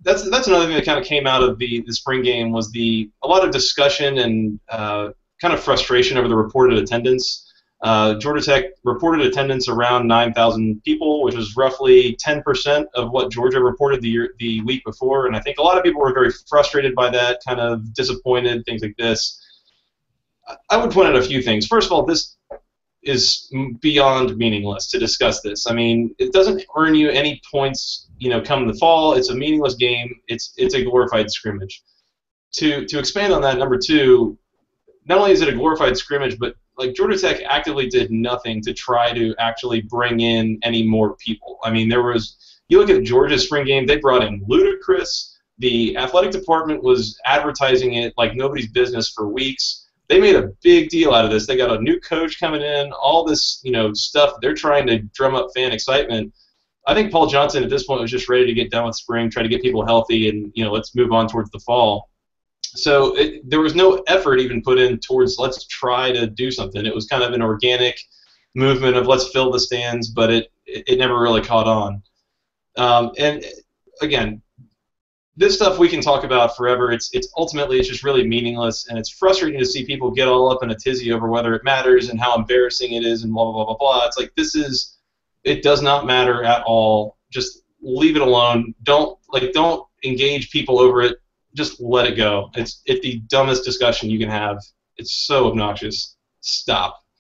that's another thing that kind of came out of the spring game was a lot of discussion and kind of frustration over the reported attendance. Georgia Tech reported attendance around 9,000 people, which was roughly 10% of what Georgia reported the week before, and I think a lot of people were very frustrated by that, kind of disappointed, things like this. I would point out a few things. First of all, this is beyond meaningless to discuss this. I mean, it doesn't earn you any points, come the fall. It's a meaningless game. It's a glorified scrimmage. To expand on that, number two, not only is it a glorified scrimmage, but like Georgia Tech actively did nothing to try to actually bring in any more people. I mean, you look at Georgia's spring game, they brought in Ludacris. The athletic department was advertising it like nobody's business for weeks. They made a big deal out of this. They got a new coach coming in, all this, stuff. They're trying to drum up fan excitement. I think Paul Johnson at this point was just ready to get done with spring, try to get people healthy, and let's move on towards the fall. So there was no effort even put in towards let's try to do something. It was kind of an organic movement of let's fill the stands, but it never really caught on. And again, this stuff we can talk about forever. It's ultimately it's just really meaningless, and it's frustrating to see people get all up in a tizzy over whether it matters and how embarrassing it is and blah blah blah blah blah. It's like it does not matter at all. Just leave it alone. Don't engage people over it. Just let it go. It's the dumbest discussion you can have. It's so obnoxious. Stop.